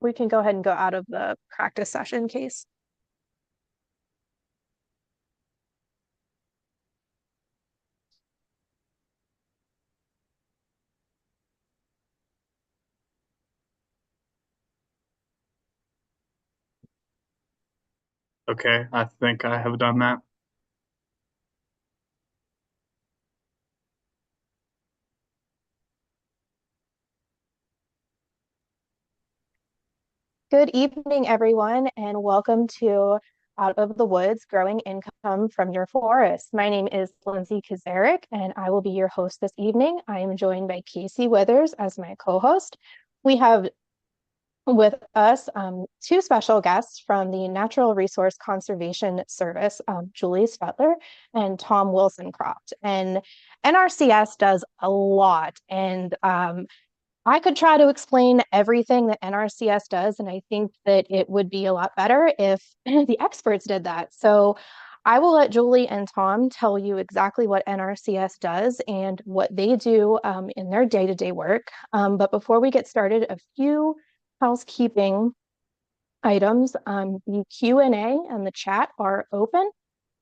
we can go ahead and go out of the practice session case. Okay, I think I have done that. Good evening, everyone, and welcome to Out of the Woods, Growing Income from Your Forest. My name is Lindsay Kazarek, and I will be your host this evening. I am joined by Casey Withers as my co-host. We have with us two special guests from the Natural Resource Conservation Service, Julie Stutler and Tom Wilsoncroft. And NRCS does a lot, and I could try to explain everything that NRCS does, and I think that it would be a lot better if the experts did that. So I will let Julie and Tom tell you exactly what NRCS does and what they do in their day-to-day work. But before we get started, a few housekeeping items. The Q&A and the chat are open.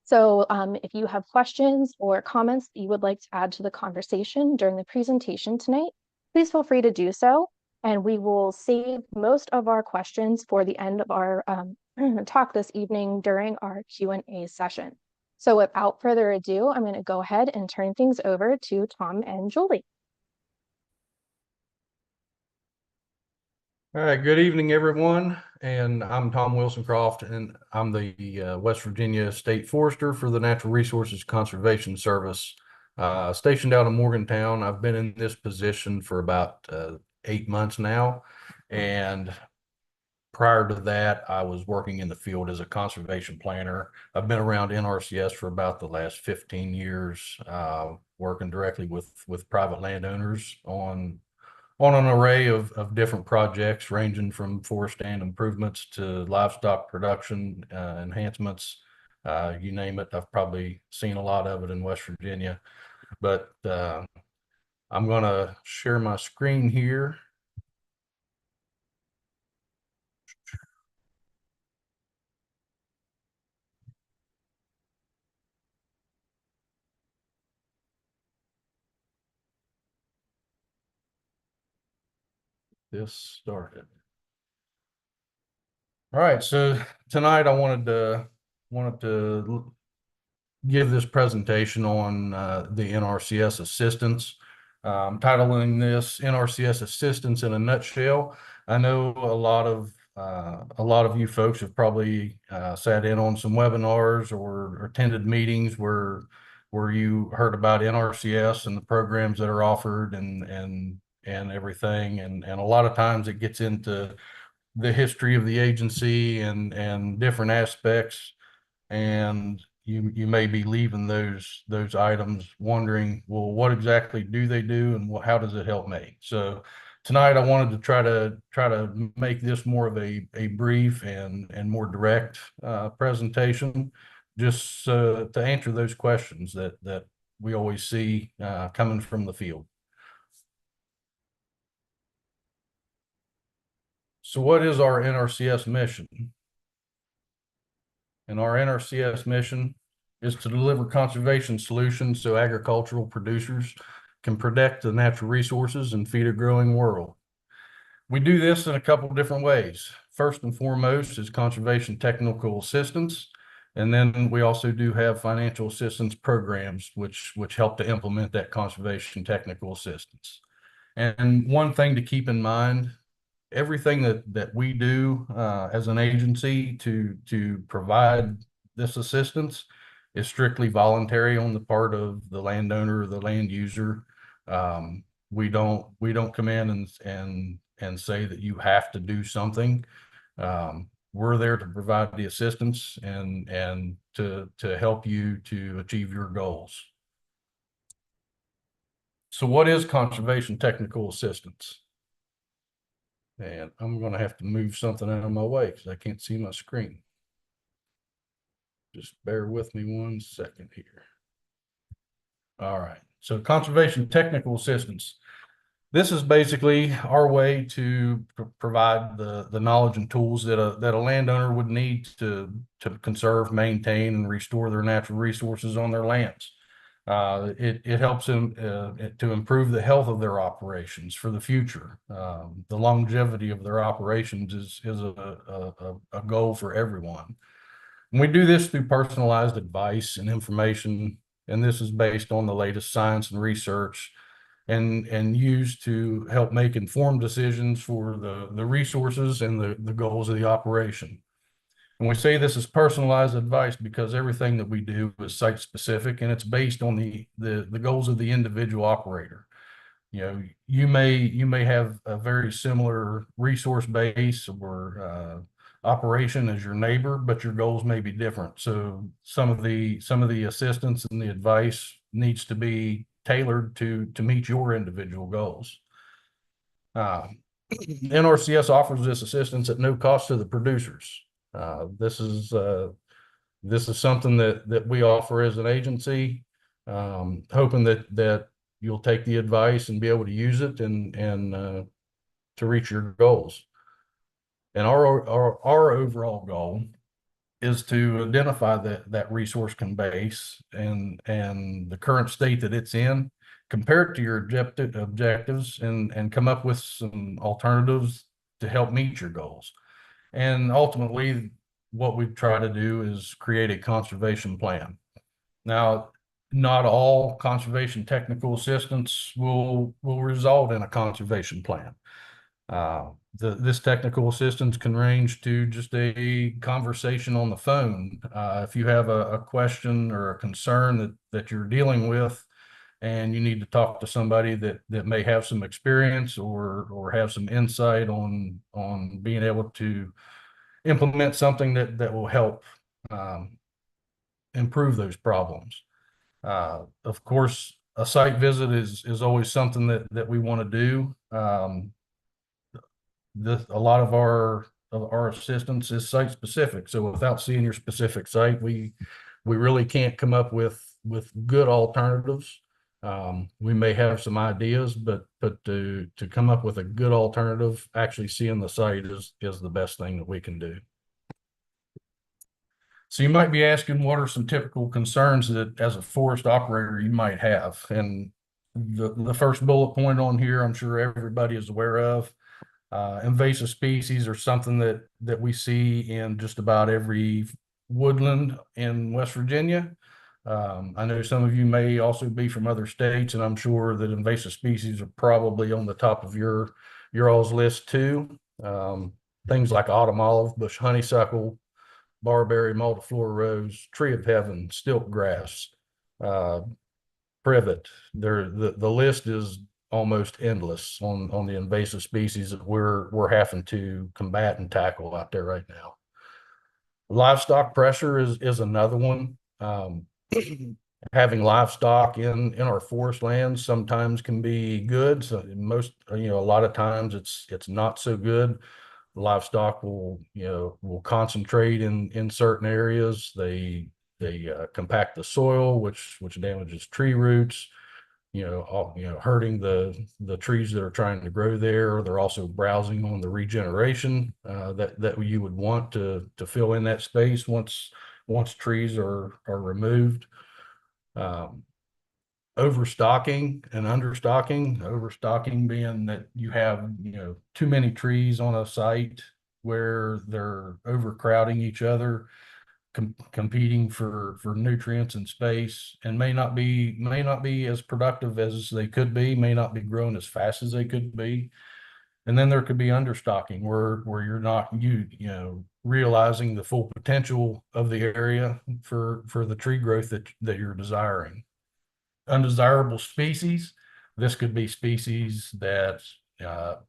So if you have questions or comments that you would like to add to the conversation during the presentation tonight, please feel free to do so. And we will save most of our questions for the end of our talk this evening during our Q&A session. So without further ado, I'm going to go ahead and turn things over to Tom and Julie. All right, good evening, everyone. And I'm Tom Wilsoncroft, and I'm the West Virginia State Forester for the Natural Resources Conservation Service, stationed out in Morgantown. I've been in this position for about 8 months now. And prior to that, I was working in the field as a conservation planner. I've been around NRCS for about the last 15 years, working directly with private landowners on an array of different projects ranging from forest stand improvements to livestock production enhancements. You name it, I've probably seen a lot of it in West Virginia. But I'm going to share my screen here. This started. All right, so tonight I wanted to give this presentation on the NRCS assistance. I'm titling this NRCS assistance in a nutshell. I know a lot of you folks have probably sat in on some webinars or attended meetings where you heard about NRCS and the programs that are offered and everything. And a lot of times it gets into the history of the agency and different aspects, and you may be leaving those items wondering, well, what exactly do they do and how does it help me? So tonight I wanted to try to make this more of a brief and more direct presentation, just to answer those questions that we always see coming from the field. So what is our NRCS mission? And our NRCS mission is to deliver conservation solutions so agricultural producers can protect the natural resources and feed a growing world. We do this in a couple of different ways. First and foremost is conservation technical assistance. And then we also do have financial assistance programs, which help to implement that conservation technical assistance. And one thing to keep in mind, everything that we do as an agency to provide this assistance is strictly voluntary on the part of the landowner or the land user. We don't come in and say that you have to do something. We're there to provide the assistance and to help you to achieve your goals. So what is conservation technical assistance? And I'm going to have to move something out of my way because I can't see my screen. Just bear with me 1 second here. All right. So conservation technical assistance. This is basically our way to provide the knowledge and tools that a landowner would need to conserve, maintain, and restore their natural resources on their lands. It helps them to improve the health of their operations for the future. The longevity of their operations is a goal for everyone. And we do this through personalized advice and information, and this is based on the latest science and research, and used to help make informed decisions for the resources and the goals of the operation. And we say this is personalized advice because everything that we do is site specific, and it's based on the goals of the individual operator. You know, you may have a very similar resource base or operation as your neighbor, but your goals may be different. So some of the assistance and the advice needs to be tailored to meet your individual goals. NRCS offers this assistance at no cost to the producers. This is something that we offer as an agency, hoping that you'll take the advice and be able to use it and to reach your goals. And our overall goal is to identify that resource base and the current state that it's in, compare it to your objectives, and come up with some alternatives to help meet your goals. And ultimately, what we try to do is create a conservation plan. Now, not all conservation technical assistance will result in a conservation plan. This technical assistance can range to just a conversation on the phone. If you have a question or a concern that you're dealing with, and you need to talk to somebody that may have some experience or have some insight on being able to implement something that will help improve those problems. Of course, a site visit is always something that we want to do. A lot of our assistance is site specific. So without seeing your specific site, we really can't come up with good alternatives. We may have some ideas, but to come up with a good alternative, actually seeing the site is the best thing that we can do. So you might be asking, what are some typical concerns that as a forest operator you might have? And the first bullet point on here, I'm sure everybody is aware of. Invasive species are something that we see in just about every woodland in West Virginia. I know some of you may also be from other states, and I'm sure that invasive species are probably on the top of your all's list too. Things like autumn olive, bush honeysuckle, barberry, multiflora rose, tree of heaven, stilt grass, privet. The list is almost endless on the invasive species that we're having to combat and tackle out there right now. Livestock pressure is another one. Having livestock in our forest lands sometimes can be good. So a lot of times it's not so good. Livestock will concentrate in certain areas. They compact the soil, which damages tree roots, hurting the trees that are trying to grow there. They're also browsing on the regeneration that you would want to fill in that space once trees are removed. Overstocking and understocking. Overstocking being that you have too many trees on a site where they're overcrowding each other, competing for nutrients and space, and may not be as productive as they could be, may not be growing as fast as they could be. And then there could be understocking where you're not realizing the full potential of the area for the tree growth that you're desiring. Undesirable species. This could be species that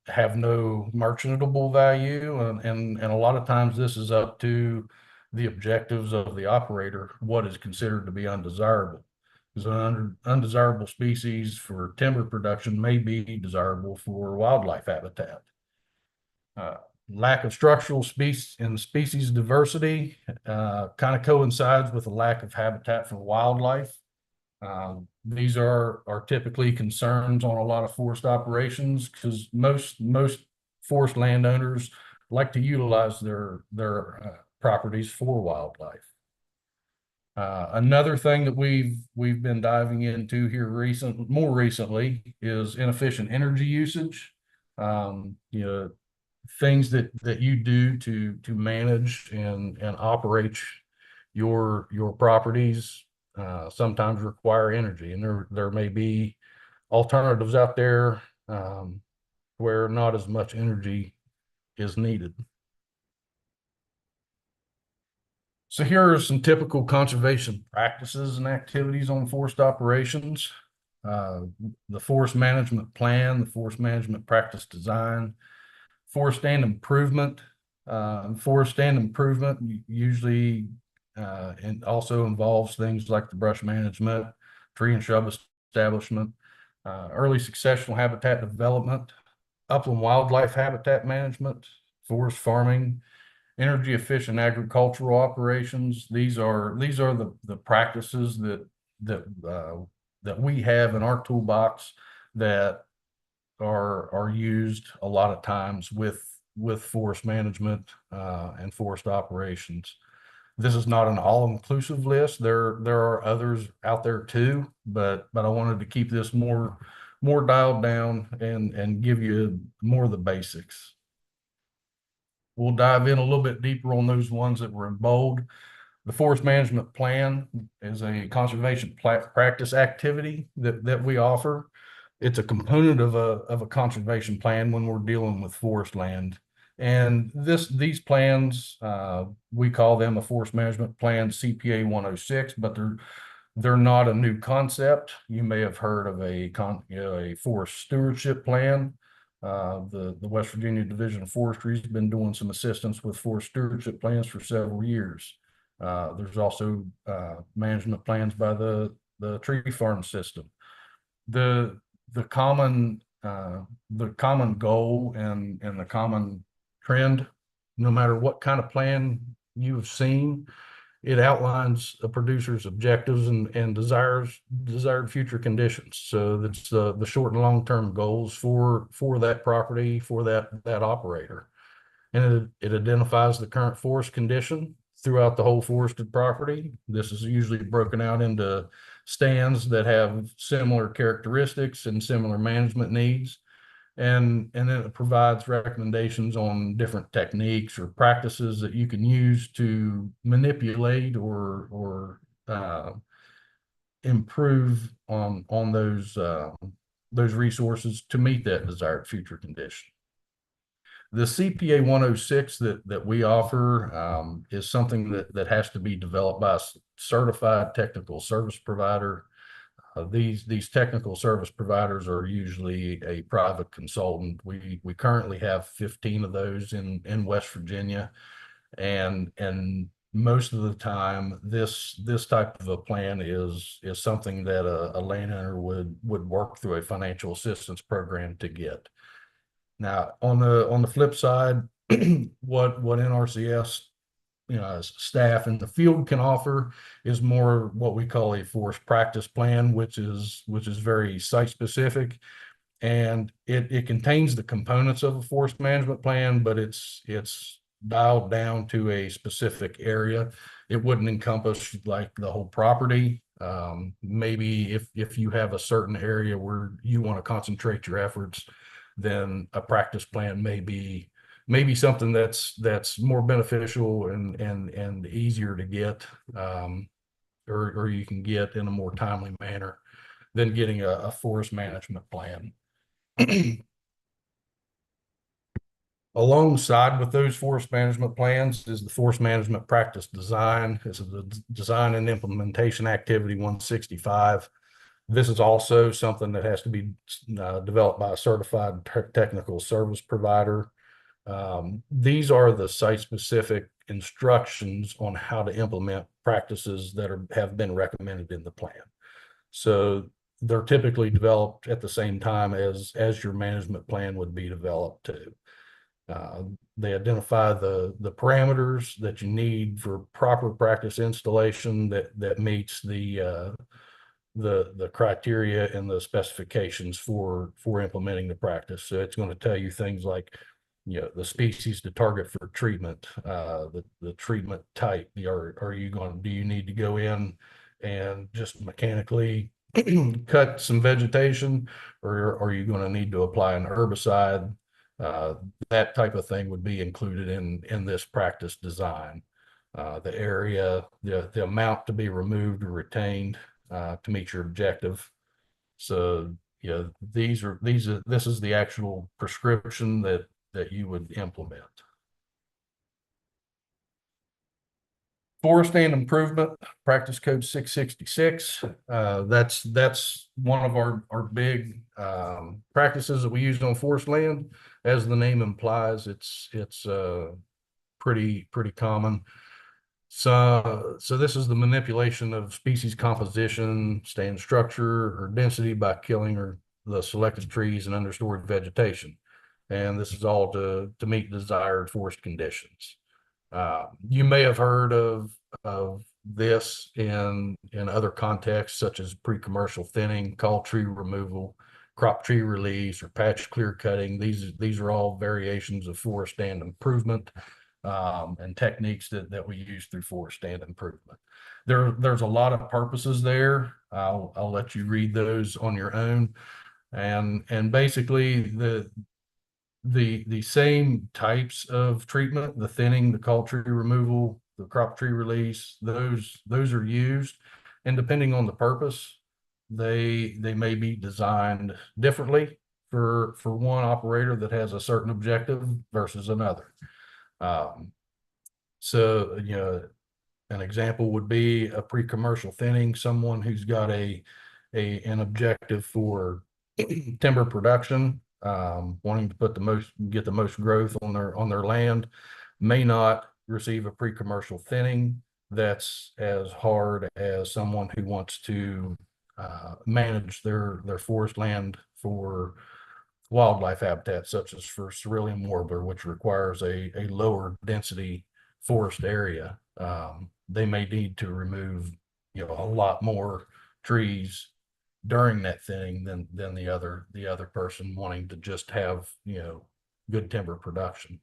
have no merchantable value, and a lot of times this is up to the objectives of the operator, what is considered to be undesirable. Because an undesirable species for timber production may be desirable for wildlife habitat. Lack of structural species and species diversity kind of coincides with a lack of habitat for wildlife. These are typically concerns on a lot of forest operations because most forest landowners like to utilize their properties for wildlife. Another thing that we've been diving into here more recently is inefficient energy usage. Things that you do to manage and operate your properties sometimes require energy, and there may be alternatives out there where not as much energy is needed. So here are some typical conservation practices and activities on forest operations. The forest management plan, the forest management practice design, forest stand improvement. Forest stand improvement usually and also involves things like the brush management, tree and shrub establishment, early successional habitat development, upland wildlife habitat management, forest farming, energy efficient agricultural operations. These are the practices that we have in our toolbox that are used a lot of times with forest management and forest operations. This is not an all-inclusive list. There are others out there too, but I wanted to keep this more dialed down and give you more of the basics. We'll dive in a little bit deeper on those ones that were in bold. The forest management plan is a conservation practice activity that we offer. It's a component of a conservation plan when we're dealing with forest land. And these plans, we call them a forest management plan CPA 106, but they're not a new concept. You may have heard of a forest stewardship plan. The West Virginia Division of Forestry has been doing some assistance with forest stewardship plans for several years. There's also management plans by the tree farm system. The common goal and the common trend, no matter what kind of plan you've seen, it outlines a producer's objectives and desired future conditions. So that's the short and long-term goals for that property, for that operator. And it identifies the current forest condition throughout the whole forested property. This is usually broken out into stands that have similar characteristics and similar management needs. And then it provides recommendations on different techniques or practices that you can use to manipulate or improve on those resources to meet that desired future condition. The CPA 106 that we offer is something that has to be developed by a certified technical service provider. These technical service providers are usually a private consultant. We currently have 15 of those in West Virginia, and most of the time this type of a plan is something that a landowner would work through a financial assistance program to get. Now on the flip side, what NRCS staff in the field can offer is more what we call a forest practice plan, which is very site specific, and it contains the components of a forest management plan, but it's dialed down to a specific area. It wouldn't encompass like the whole property. Maybe if you have a certain area where you want to concentrate your efforts, then a practice plan may be something that's more beneficial and easier to get, or you can get in a more timely manner than getting a forest management plan. Alongside with those forest management plans is the forest management practice design. This is the design and implementation activity 165. This is also something that has to be developed by a certified technical service provider. These are the site-specific instructions on how to implement practices that have been recommended in the plan. So they're typically developed at the same time as your management plan would be developed too. They identify the parameters that you need for proper practice installation that meets the the criteria and the specifications for implementing the practice. So it's going to tell you things like, the species to target for treatment, the treatment type. Do you need to go in and just mechanically cut some vegetation, or are you going to need to apply an herbicide? That type of thing would be included in this practice design. The area, the amount to be removed or retained to meet your objective. So, this is the actual prescription that you would implement. Forest Land Improvement Practice Code 666. That's one of our big practices that we use on forest land. As the name implies, it's pretty common. So this is the manipulation of species composition, stand structure, or density by killing the selected trees and understory vegetation. And this is all to meet desired forest conditions. You may have heard of this in other contexts, such as pre-commercial thinning, call tree removal, crop tree release, or patch clear cutting. These are all variations of forest stand improvement and techniques that we use through forest stand improvement. There's a lot of purposes there. I'll let you read those on your own. And basically the same types of treatment, the thinning, the call tree removal, the crop tree release, those are used. And depending on the purpose, they may be designed differently for one operator that has a certain objective versus another. So, an example would be a pre-commercial thinning, someone who's got an objective for timber production, wanting to get the most growth on their land, may not receive a pre-commercial thinning that's as hard as someone who wants to manage their forest land for wildlife habitat, such as for cerulean warbler, which requires a lower density forest area. They may need to remove, a lot more trees during that thinning than the other person wanting to just have, good timber production.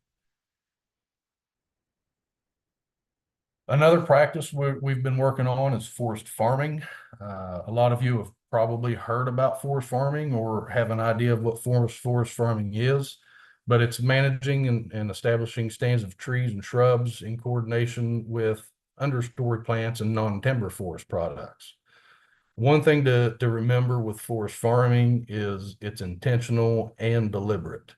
Another practice we've been working on is forest farming. A lot of you have probably heard about forest farming or have an idea of what forest farming is, but it's managing and establishing stands of trees and shrubs in coordination with understory plants and non-timber forest products. One thing to remember with forest farming is it's intentional and deliberate.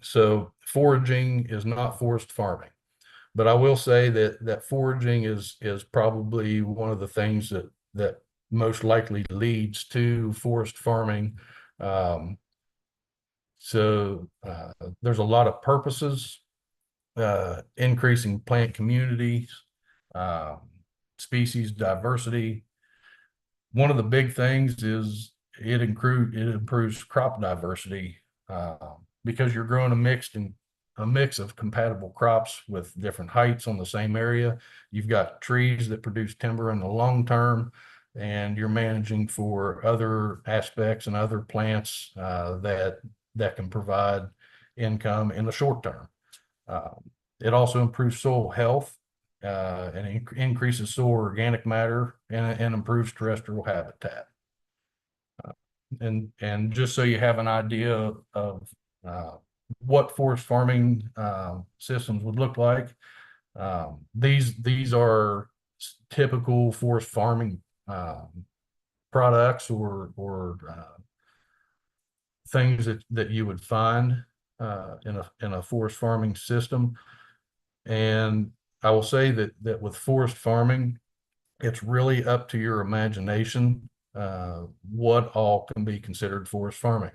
So foraging is not forest farming. But I will say that foraging is probably one of the things that most likely leads to forest farming. So there's a lot of purposes, increasing plant communities, species diversity. One of the big things is it improves crop diversity because you're growing a mix of compatible crops with different heights on the same area. You've got trees that produce timber in the long term, and you're managing for other aspects and other plants that can provide income in the short term. It also improves soil health and increases soil organic matter and improves terrestrial habitat. And just so you have an idea of what forest farming systems would look like, these are typical forest farming products or things that you would find in a forest farming system. And I will say that with forest farming, it's really up to your imagination what all can be considered forest farming.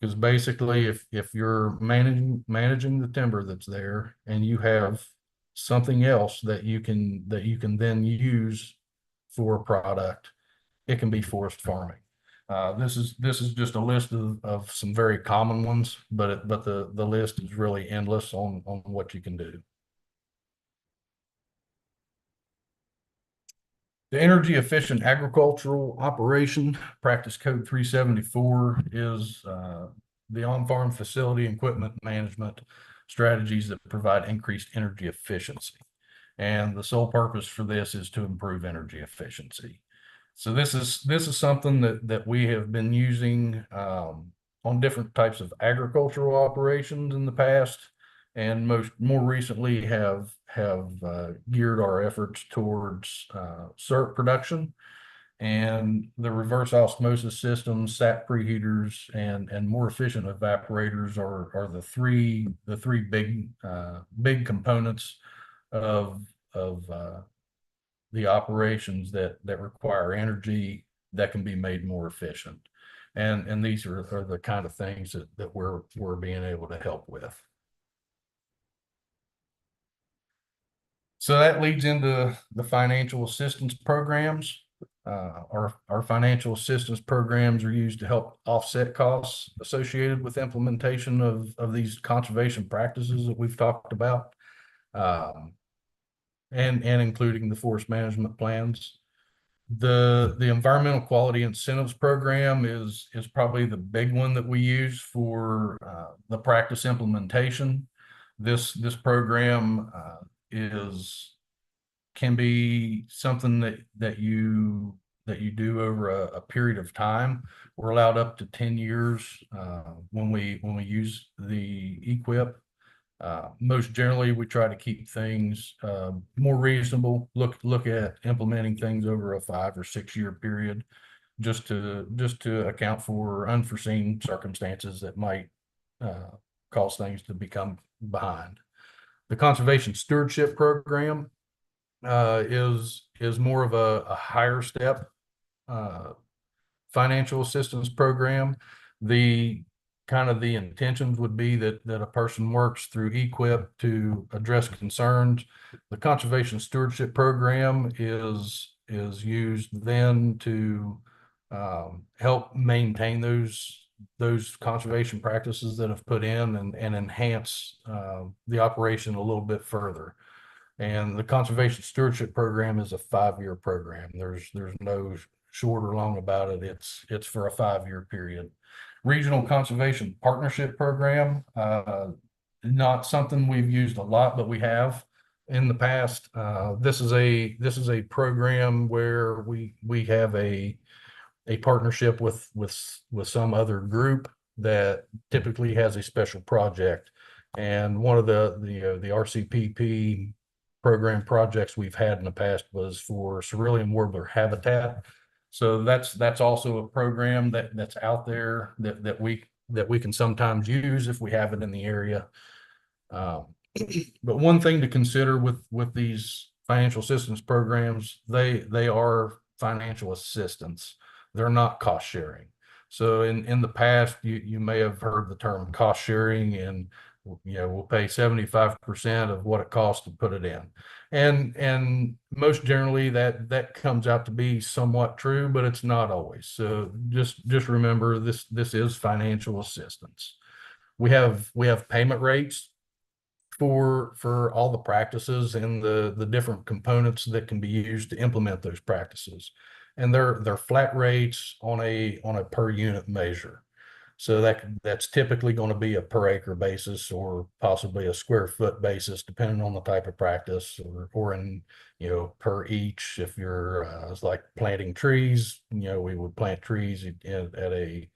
Because basically, if you're managing the timber that's there, and you have something else that you can then use for a product, it can be forest farming. This is just a list of some very common ones, but the list is really endless on what you can do. The energy efficient agricultural operation, practice code 374, is the on-farm facility and equipment management strategies that provide increased energy efficiency. And the sole purpose for this is to improve energy efficiency. So this is something that we have been using on different types of agricultural operations in the past, and more recently have geared our efforts towards syrup production and the reverse osmosis systems, sap preheaters, and more efficient evaporators are the three big components of the operations that require energy that can be made more efficient. And these are the kind of things that we're being able to help with. So that leads into the financial assistance programs. Our financial assistance programs are used to help offset costs associated with implementation of these conservation practices that we've talked about, and including the forest management plans. The environmental quality incentives program is probably the big one that we use for the practice implementation. This program can be something that you do over a period of time. We're allowed up to 10 years when we use the EQIP. Most generally, we try to keep things more reasonable. Look at implementing things over a 5 or 6 year period, just to account for unforeseen circumstances that might cause things to become behind. The conservation stewardship program is more of a higher step financial assistance program. The intentions would be that a person works through EQIP to address concerns. The conservation stewardship program is used then to help maintain those conservation practices that have put in and enhance the operation a little bit further. And the conservation stewardship program is a 5-year program. There's no short or long about it. It's for a 5-year period. Regional conservation partnership program, not something we've used a lot, but we have in the past. This is a program where we have a partnership with some other group that typically has a special project. And one of the RCPP program projects we've had in the past was for cerulean warbler habitat. So that's also a program that's out there that we can sometimes use if we have it in the area. But one thing to consider with these financial assistance programs, they are financial assistance. They're not cost sharing. So in the past, you may have heard the term cost sharing, and we'll pay 75% of what it costs to put it in. And most generally that comes out to be somewhat true, but it's not always. So just remember this is financial assistance. We have payment rates for all the practices and the different components that can be used to implement those practices. And they're flat rates on a per unit measure. So that's typically going to be a per acre basis or possibly a square foot basis, depending on the type of practice, or in, per each. If you're it's like planting trees, we would plant trees at a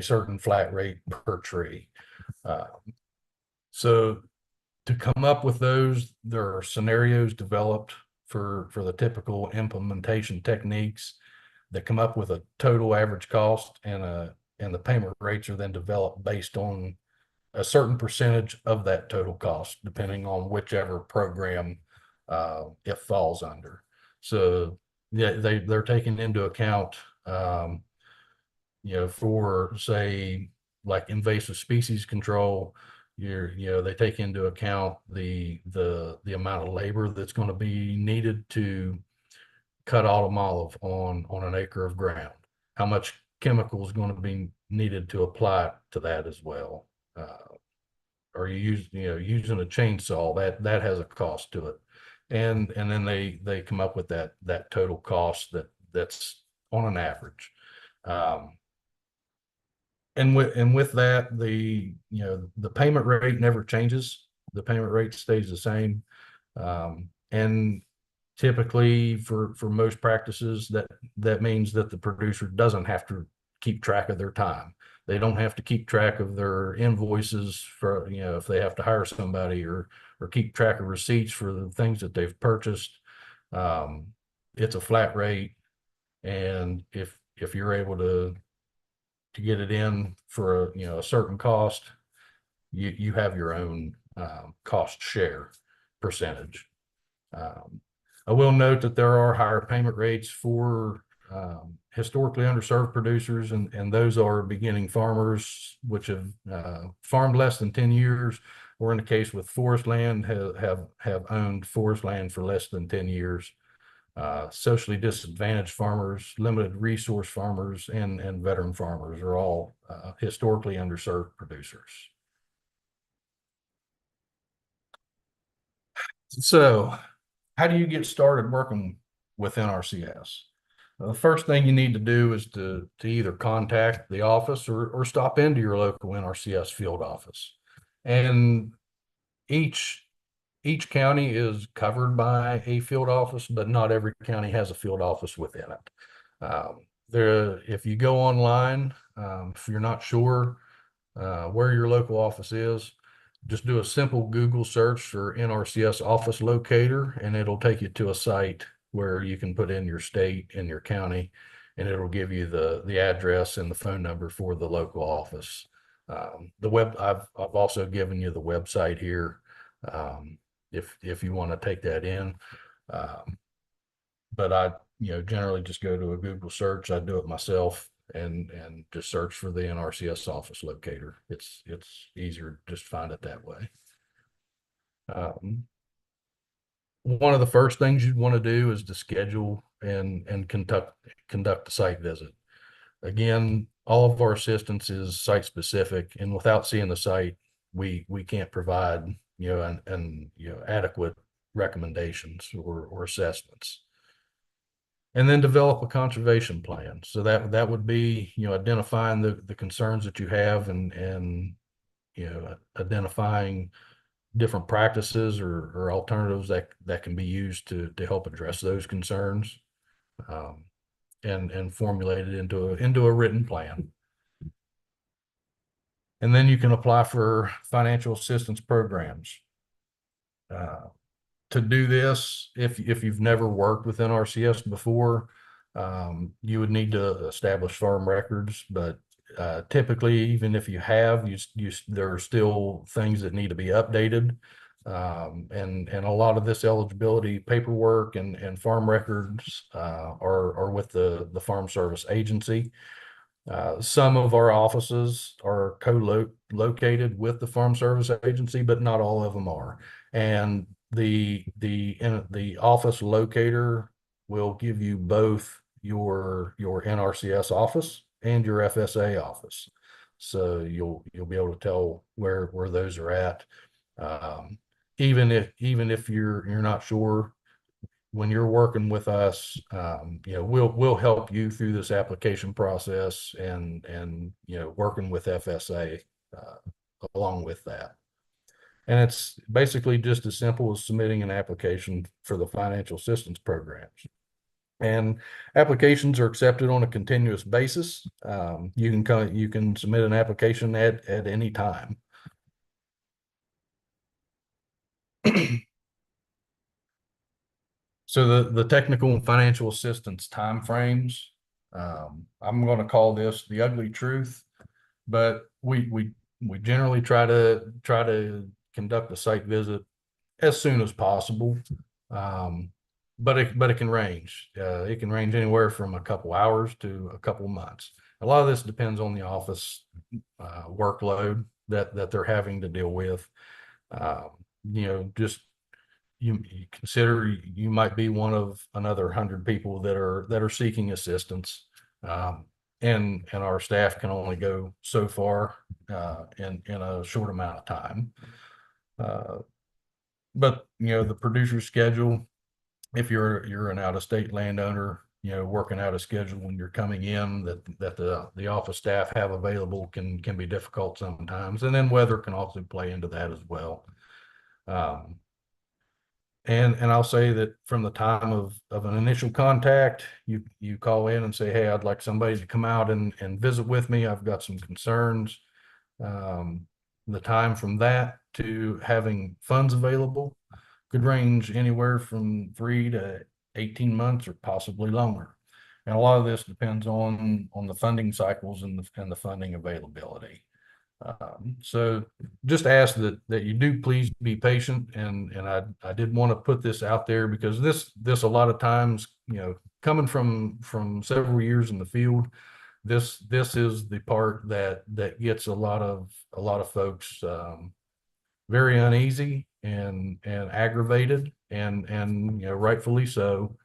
certain flat rate per tree. So to come up with those, there are scenarios developed for the typical implementation techniques that come up with a total average cost, and the payment rates are then developed based on a certain percentage of that total cost, depending on whichever program it falls under. So yeah, they're taking into account, for say like invasive species control, they take into account the amount of labor that's going to be needed to cut autumn olive on an acre of ground. How much chemical is going to be needed to apply to that as well. Or using a chainsaw, that has a cost to it. and then they come up with that total cost that's on an average. And with that, the payment rate never changes. The payment rate stays the same. And typically for most practices, that means that the producer doesn't have to keep track of their time. They don't have to keep track of their invoices for, if they have to hire somebody, or keep track of receipts for the things that they've purchased. It's a flat rate. And if you're able to get it in for a certain cost, you have your own cost share percentage. I will note that there are higher payment rates for historically underserved producers, and those are beginning farmers which have farmed less than 10 years, or in the case with forest land, have owned forest land for less than 10 years. Socially disadvantaged farmers, limited resource farmers, and veteran farmers are all historically underserved producers. So how do you get started working with NRCS? The first thing you need to do is to either contact the office or stop into your local NRCS field office. And each county is covered by a field office, but not every county has a field office within it. If you go online, if you're not sure where your local office is, just do a simple Google search for NRCS office locator, and it'll take you to a site where you can put in your state and your county, and it'll give you the address and the phone number for the local office. I've also given you the website here, if you want to take that in. But I generally just go to a Google search. I do it myself, and just search for the NRCS office locator. It's easier to just find it that way. One of the first things you'd want to do is to schedule and conduct a site visit. Again, all of our assistance is site specific, and without seeing the site, we can't provide adequate recommendations or assessments. And then develop a conservation plan. So that would be, identifying the concerns that you have, and identifying different practices or alternatives that can be used to help address those concerns, and formulate it into a written plan. And then you can apply for financial assistance programs. To do this, if you've never worked with NRCS before, you would need to establish farm records, but typically, even if you have, there are still things that need to be updated. And a lot of this eligibility paperwork and farm records are with the Farm Service Agency. Some of our offices are co-located with the Farm Service Agency, but not all of them are. And the office locator will give you both your NRCS office and your FSA office, so you'll be able to tell where those are at. Even if you're not sure, when you're working with us, we'll help you through this application process, and working with FSA along with that. And it's basically just as simple as submitting an application for the financial assistance programs. And applications are accepted on a continuous basis. You can submit an application at any time. So the technical and financial assistance timeframes, I'm going to call this the ugly truth, but we generally try to conduct a site visit as soon as possible. But it can range. It can range anywhere from a couple hours to a couple months. A lot of this depends on the office workload that they're having to deal with. Just you consider you might be one of another 100 people that are seeking assistance, and our staff can only go so far in a short amount of time. But the producer's schedule, if you're an out-of-state landowner, working out a schedule when you're coming in that the office staff have available can be difficult sometimes. And then weather can also play into that as well. And I'll say that from the time of an initial contact, you call in and say, hey, I'd like somebody to come out and visit with me. I've got some concerns. The time from that to having funds available could range anywhere from 3 to 18 months or possibly longer. And a lot of this depends on the funding cycles and the funding availability. So just ask that you do please be patient, and I did want to put this out there because this a lot of times, coming from several years in the field, this is the part that gets a lot of folks very uneasy and aggravated, and rightfully so.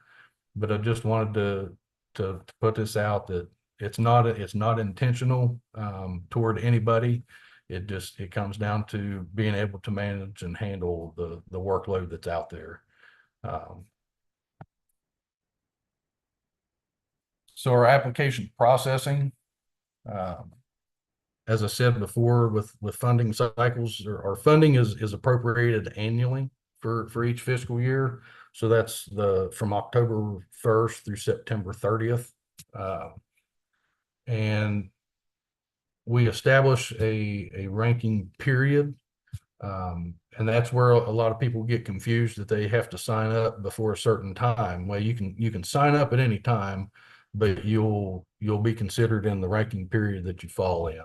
But I just wanted to put this out that it's not intentional toward anybody. It comes down to being able to manage and handle the workload that's out there. So our application processing, as I said before, with funding cycles, our funding is appropriated annually for each fiscal year. So that's from October 1st through September 30th. And we establish a ranking period. And that's where a lot of people get confused, that they have to sign up before a certain time. Well, you can sign up at any time, but you'll be considered in the ranking period that you fall in.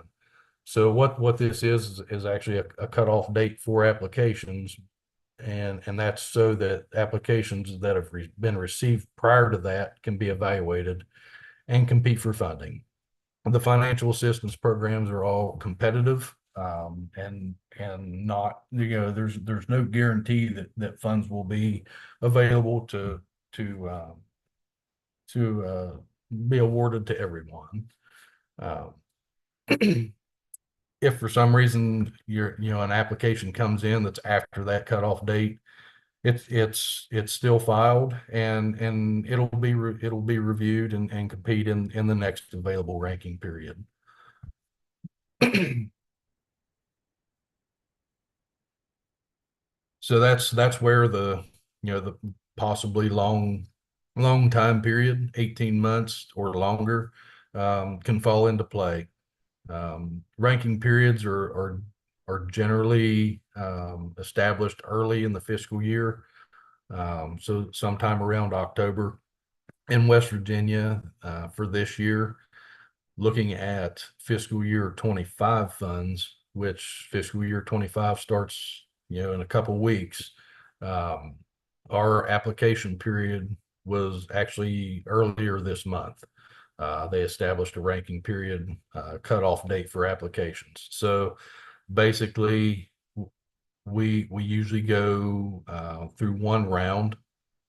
So what this is actually a cutoff date for applications, and that's so that applications that have been received prior to that can be evaluated and compete for funding. The financial assistance programs are all competitive, and not, there's no guarantee that funds will be available to be awarded to everyone. If for some reason an application comes in that's after that cutoff date, it's still filed, and it'll be reviewed and compete in the next available ranking period. So that's where the possibly long time period, 18 months or longer, can fall into play. Ranking periods are generally established early in the fiscal year. So sometime around October. In West Virginia, for this year, looking at fiscal year 25 funds, which fiscal year 25 starts in a couple weeks, our application period was actually earlier this month. They established a ranking period cutoff date for applications. So basically, we usually go through one round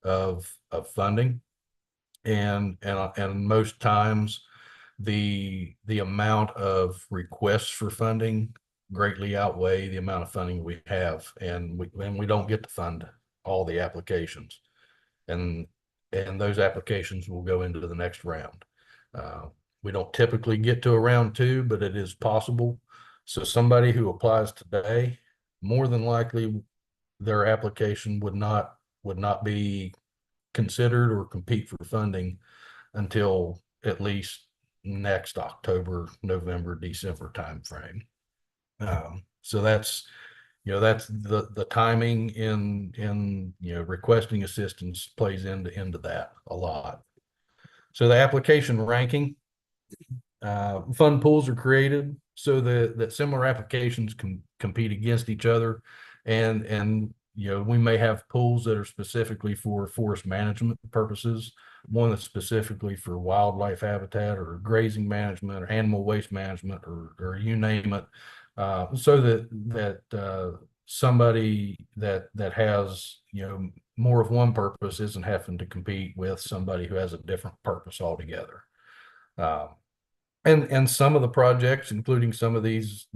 of funding, and most times the amount of requests for funding greatly outweigh the amount of funding we have, and we don't get to fund all the applications, and those applications will go into the next round. We don't typically get to a round two, but it is possible. So somebody who applies today, more than likely their application would not be considered or compete for funding until at least next October, November, December timeframe. So that's the timing in requesting assistance plays into that a lot. So the application ranking, fund pools are created so that similar applications can compete against each other, and we may have pools that are specifically for forest management purposes, one that's specifically for wildlife habitat or grazing management or animal waste management, or you name it, so that somebody that has more of one purpose isn't having to compete with somebody who has a different purpose altogether. And some of the projects, including some of these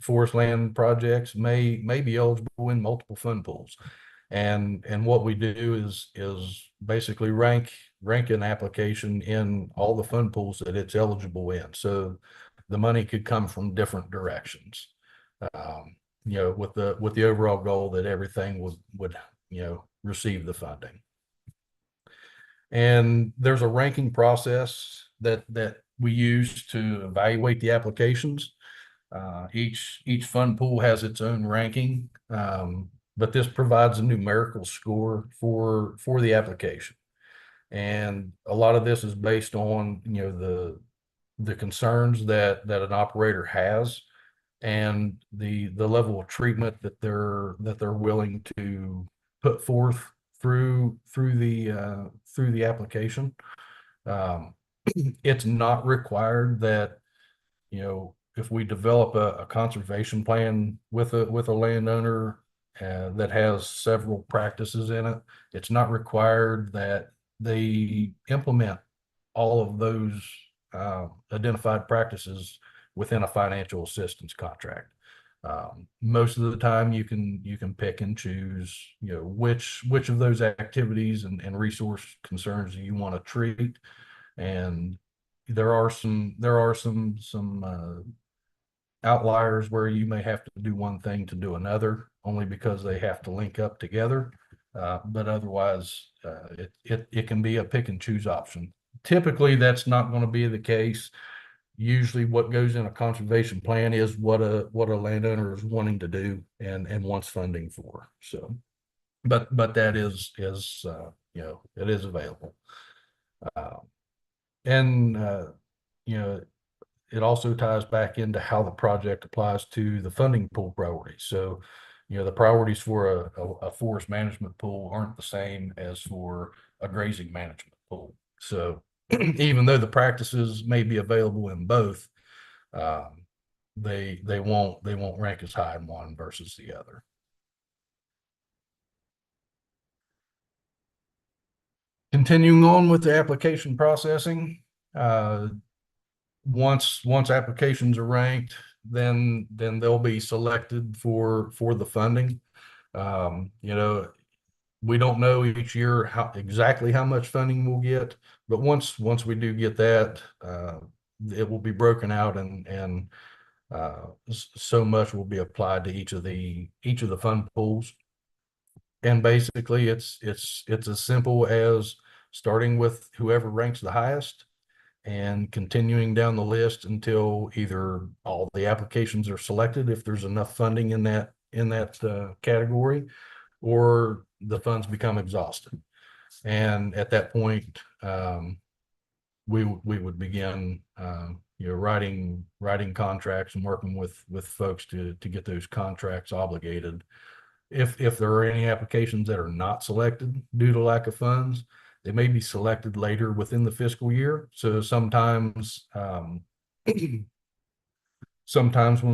forest land projects may be eligible in multiple fund pools. And what we do is basically rank an application in all the fund pools that it's eligible in. So the money could come from different directions. With the overall goal that everything would receive the funding. And there's a ranking process that we use to evaluate the applications. Each fund pool has its own ranking, but this provides a numerical score for the application. And a lot of this is based on the concerns that an operator has, and the level of treatment that they're willing to put forth through the application. It's not required that, if we develop a conservation plan with a landowner that has several practices in it, it's not required that they implement all of those identified practices within a financial assistance contract. Most of the time you can pick and choose, which of those activities and resource concerns you want to treat. And there are some outliers where you may have to do one thing to do another, only because they have to link up together. But otherwise, it can be a pick and choose option. Typically, that's not going to be the case. Usually what goes in a conservation plan is what a landowner is wanting to do and wants funding for. So, but that is it is available. And it also ties back into how the project applies to the funding pool priorities. So, the priorities for a forest management pool aren't the same as for a grazing management pool. So even though the practices may be available in both, they won't rank as high in one versus the other. Continuing on with the application processing, once applications are ranked, then they'll be selected for the funding. We don't know each year exactly how much funding we'll get, but once we do get that, it will be broken out, and so much will be applied to each of the fund pools. And basically it's as simple as starting with whoever ranks the highest and continuing down the list until either all the applications are selected, if there's enough funding in that category, or the funds become exhausted. And at that point, we would begin writing contracts and working with folks to get those contracts obligated. If there are any applications that are not selected due to lack of funds, they may be selected later within the fiscal year. So sometimes when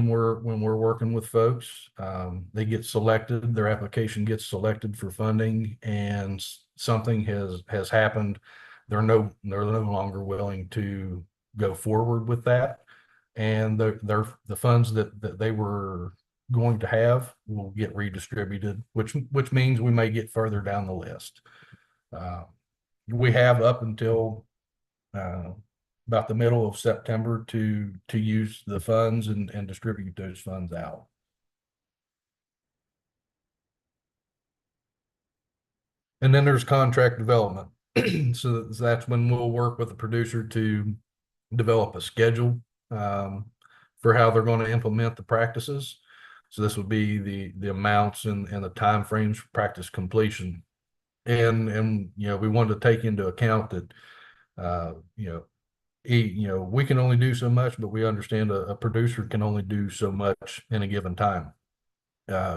we're working with folks, they get selected, their application gets selected for funding, and something has happened. They're no longer willing to go forward with that, and the funds that they were going to have will get redistributed, which means we may get further down the list. We have up until about the middle of September to use the funds and distribute those funds out. And then there's contract development. So that's when we'll work with the producer to develop a schedule for how they're going to implement the practices. So this would be the amounts and the time frames for practice completion. And we wanted to take into account that we can only do so much, but we understand a producer can only do so much in a given time.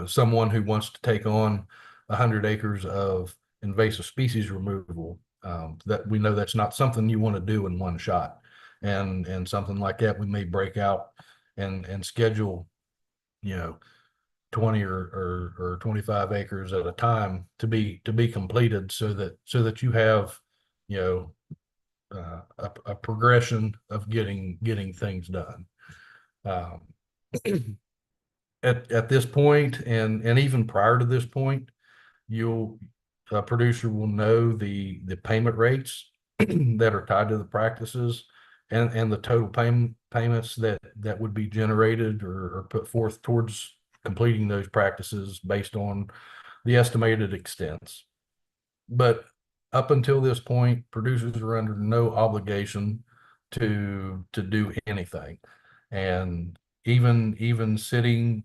Someone who wants to take on 100 acres of invasive species removal, that we know that's not something you want to do in one shot, and something like that we may break out and schedule 20 or 25 acres at a time to be completed, so that you have a progression of getting things done. at this point, and even prior to this point, a producer will know the payment rates that are tied to the practices, and the total payments that would be generated or put forth towards completing those practices based on the estimated extents. But up until this point, producers are under no obligation to do anything. And even sitting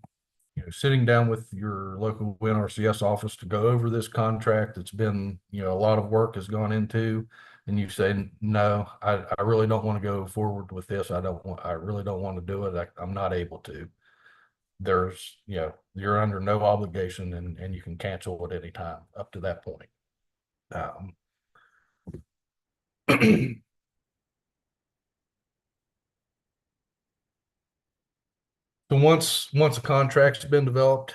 down with your local NRCS office to go over this contract, it's been, a lot of work has gone into, and you say, no, I really don't want to go forward with this. I really don't want to do it. I'm not able to. You're under no obligation, and you can cancel at any time up to that point. So once a contract's been developed,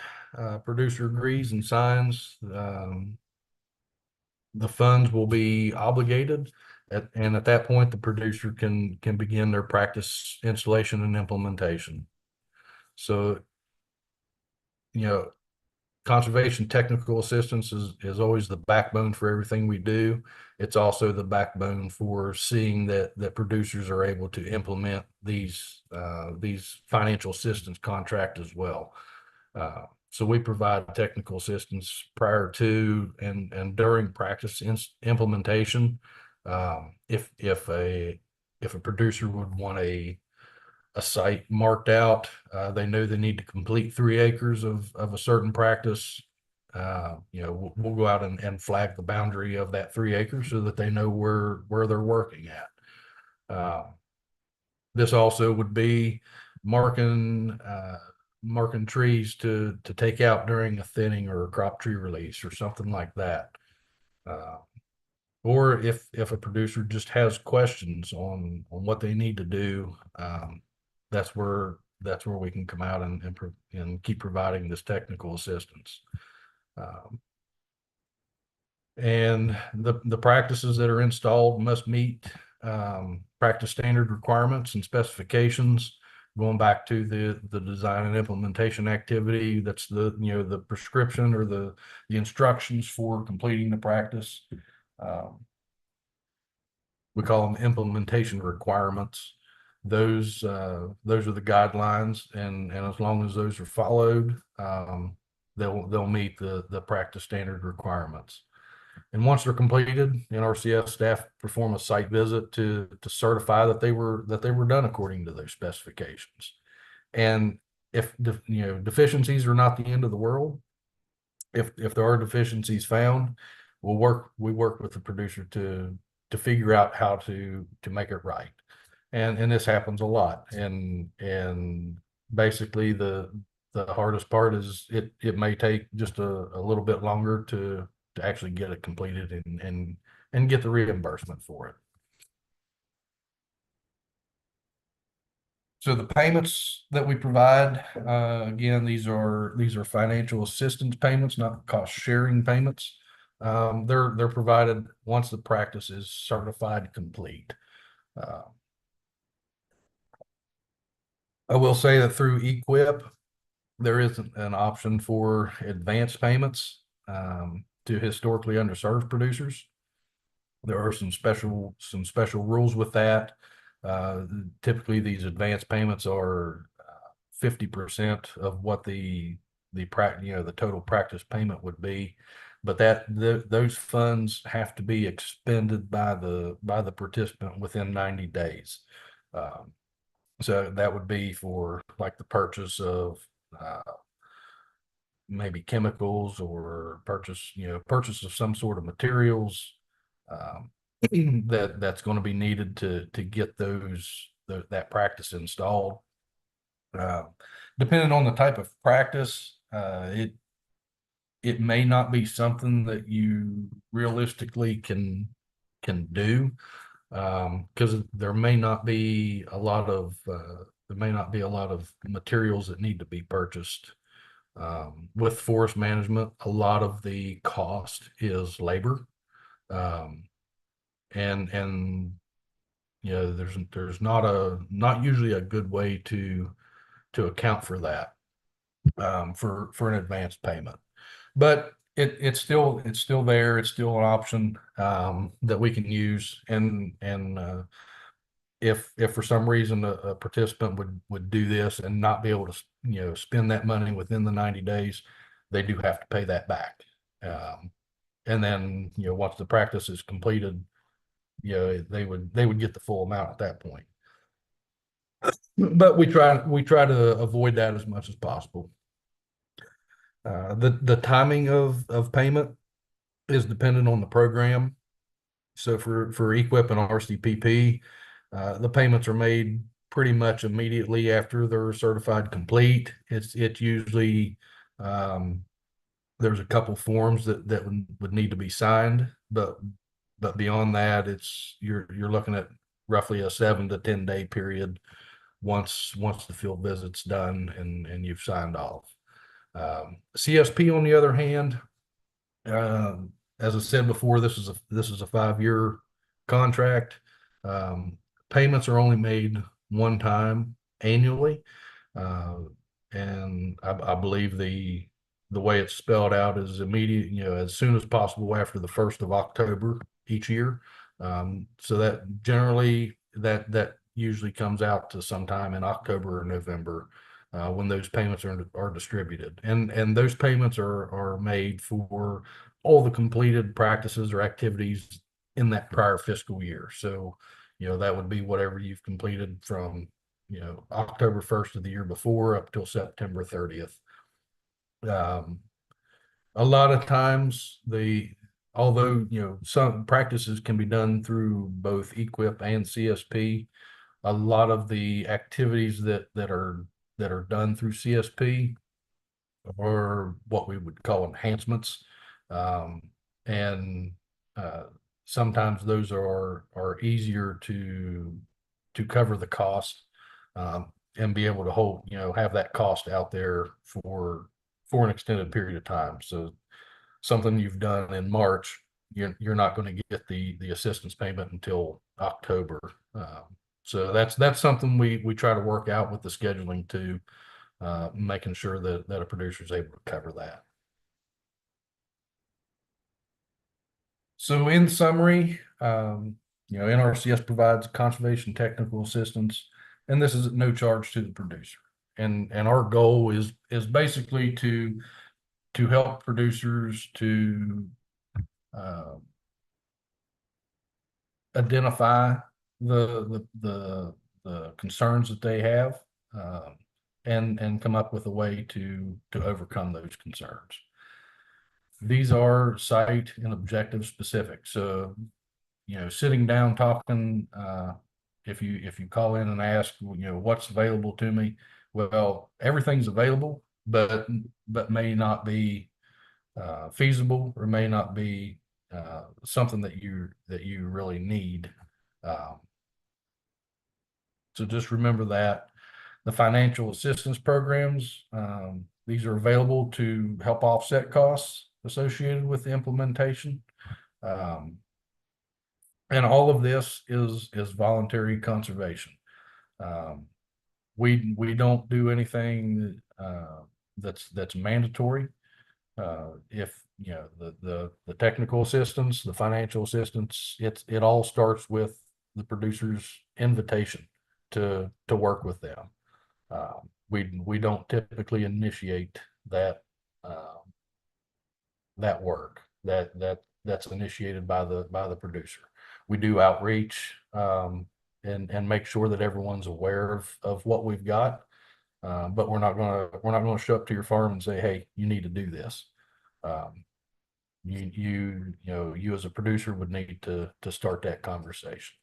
producer agrees and signs, the funds will be obligated, and at that point, the producer can begin their practice installation and implementation. So, conservation technical assistance is always the backbone for everything we do. It's also the backbone for seeing that producers are able to implement these financial assistance contract as well. So we provide technical assistance prior to and during practice implementation. If a producer would want a site marked out, they know they need to complete 3 acres of a certain practice. We'll go out and flag the boundary of that 3 acres so that they know where they're working at. This also would be marking trees to take out during a thinning or a crop tree release or something like that. Or if a producer just has questions on what they need to do, that's where we can come out and keep providing this technical assistance. And the practices that are installed must meet practice standard requirements and specifications. Going back to the design and implementation activity, that's the prescription or the instructions for completing the practice. We call them implementation requirements. Those are the guidelines, and as long as those are followed, they'll meet the practice standard requirements. And once they're completed, NRCS staff perform a site visit to certify that they were done according to those specifications. And if deficiencies are not the end of the world, if there are deficiencies found, we work with the producer to figure out how to make it right. And this happens a lot. And basically the hardest part is it may take just a little bit longer to actually get it completed and get the reimbursement for it. So the payments that we provide, again, these are financial assistance payments, not cost sharing payments. They're provided once the practice is certified complete. I will say that through EQIP, there is an option for advance payments to historically underserved producers. There are some special rules with that. Typically, these advance payments are 50% of what the total practice payment would be, but those funds have to be expended by the participant within 90 days. So that would be for like the purchase of maybe chemicals or purchase of some sort of materials that's going to be needed to get that practice installed. Depending on the type of practice, it may not be something that you realistically can do, because there may not be a lot of materials that need to be purchased. With forest management, a lot of the cost is labor, and there's not usually a good way to account for that. for an advance payment. But it's still there. It's still an option that we can use. And if for some reason a participant would do this and not be able to spend that money within the 90 days, they do have to pay that back. And then once the practice is completed, they would get the full amount at that point. But we try to avoid that as much as possible. The timing of payment is dependent on the program. So for EQIP and RCPP, the payments are made pretty much immediately after they're certified complete. It's usually there's a couple forms that would need to be signed, but beyond that, you're looking at roughly a 7 to 10 day period once the field visit's done and you've signed off. CSP, on the other hand, as I said before, this is a 5-year contract. Payments are only made one time annually, and I believe the way it's spelled out is immediate, as soon as possible after the 1st of October each year. So that generally that usually comes out to sometime in October or November when those payments are distributed, and those payments are made for all the completed practices or activities in that prior fiscal year. So that would be whatever you've completed from October 1st of the year before up till September 30th. A lot of times although some practices can be done through both EQIP and CSP, a lot of the activities that are done through CSP are what we would call enhancements. And sometimes those are easier to cover the cost and be able to have that cost out there for an extended period of time. So something you've done in March, you're not going to get the assistance payment until October. So that's something we try to work out with the scheduling too, making sure that a producer is able to cover that. So in summary, NRCS provides conservation technical assistance, and this is at no charge to the producer. And our goal is basically to help producers to identify the concerns that they have and come up with a way to overcome those concerns. These are site and objective specific. So, sitting down talking, if you call in and ask, what's available to me, well, everything's available, but may not be feasible or may not be something that you really need. So just remember that. The financial assistance programs, these are available to help offset costs associated with the implementation. And all of this is voluntary conservation. We don't do anything that's mandatory. If the technical assistance, the financial assistance, it all starts with the producer's invitation to work with them. We don't typically initiate that work. That's initiated by the producer. We do outreach and make sure that everyone's aware of what we've got. But we're not gonna show up to your farm and say, hey, you need to do this. You as a producer would need to start that conversation.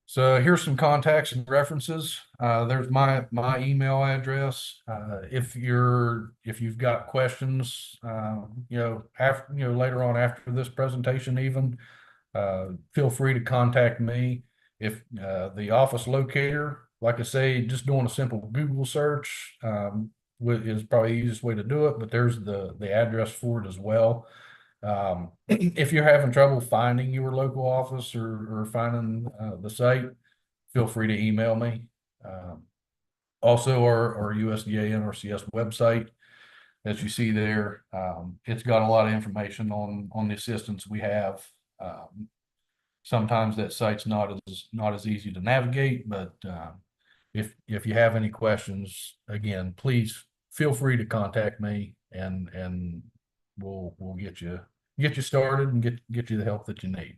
So here's some contacts and references. There's my email address. If you've got questions, later on after this presentation, even feel free to contact me. If the office locator, like I say, just doing a simple Google search is probably the easiest way to do it, but there's the address for it as well. If you're having trouble finding your local office or finding the site, feel free to email me. Also, our USDA NRCS website, as you see there, it's got a lot of information on the assistance we have. Sometimes that site's not as easy to navigate, but if you have any questions, again, please feel free to contact me, and we'll get you started and get you the help that you need.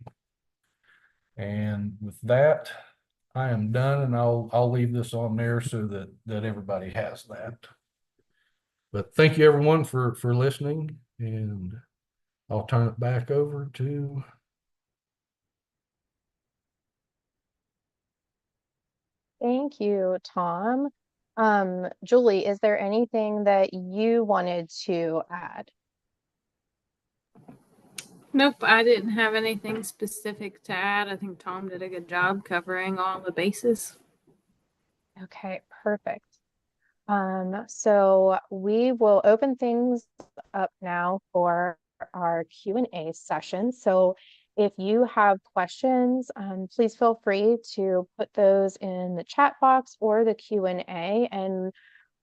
And with that, I am done, and I'll leave this on there so that everybody has that. But thank you everyone for listening, and I'll turn it back over to. Thank you, Tom. Julie, is there anything that you wanted to add? Nope, I didn't have anything specific to add. I think Tom did a good job covering all the bases. Okay, perfect. So we will open things up now for our Q&A session. So if you have questions, please feel free to put those in the chat box or the Q&A, and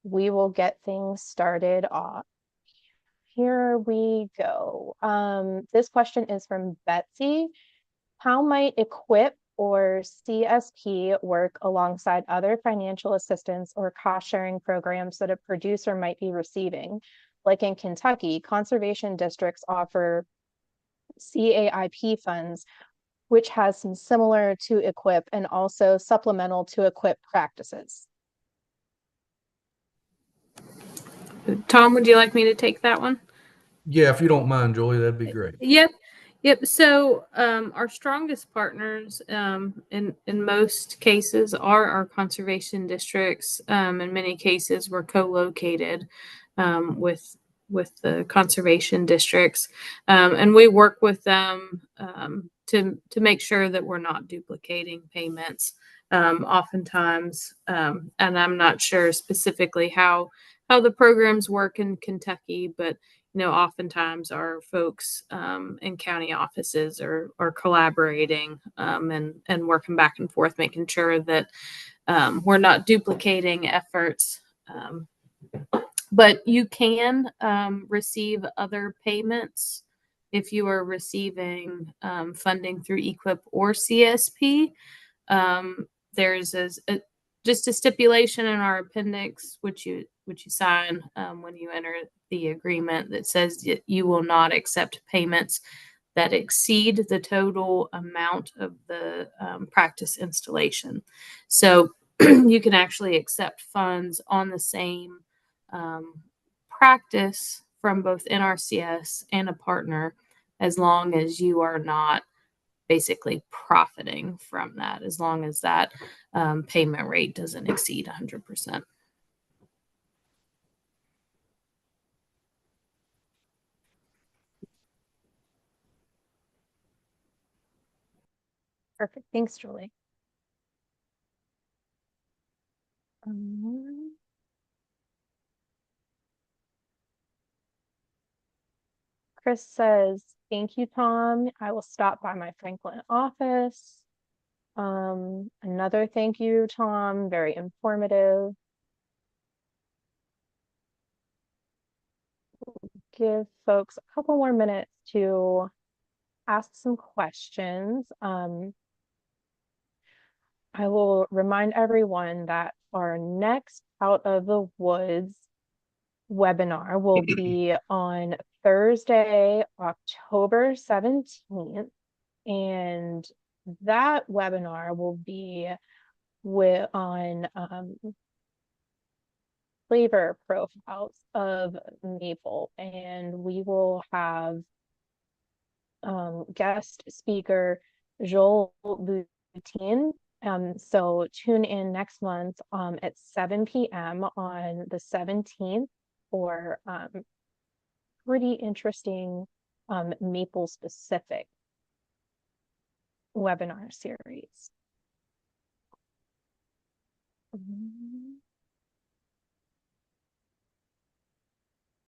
we will get things started off. Here we go. This question is from Betsy. How might EQIP or CSP work alongside other financial assistance or cost sharing programs that a producer might be receiving? Like in Kentucky, conservation districts offer CAIP funds, which has some similar to EQIP and also supplemental to EQIP practices. Tom, would you like me to take that one? Yeah, if you don't mind, Julie, that'd be great. Yep. So our strongest partners in most cases are our conservation districts. In many cases, we're co-located with the conservation districts, and we work with them to make sure that we're not duplicating payments. Oftentimes, and I'm not sure specifically how the programs work in Kentucky, but oftentimes our folks in county offices are collaborating and working back and forth, making sure that we're not duplicating efforts. But you can receive other payments if you are receiving funding through EQIP or CSP. There's just a stipulation in our appendix, which you sign when you enter the agreement, that says that you will not accept payments that exceed the total amount of the practice installation. So you can actually accept funds on the same practice from both NRCS and a partner, as long as you are not basically profiting from that, as long as that payment rate doesn't exceed 100%. Perfect. Thanks, Julie. Chris says, thank you, Tom. I will stop by my Franklin office. Another thank you, Tom. Very informative. Give folks a couple more minutes to ask some questions. I will remind everyone that our next Out of the Woods webinar will be on Thursday, October 17th. And that webinar will be on flavor profiles of maple. And we will have guest speaker Joel Boutin. So tune in next month at 7 p.m. on the 17th for pretty interesting maple specific webinar series.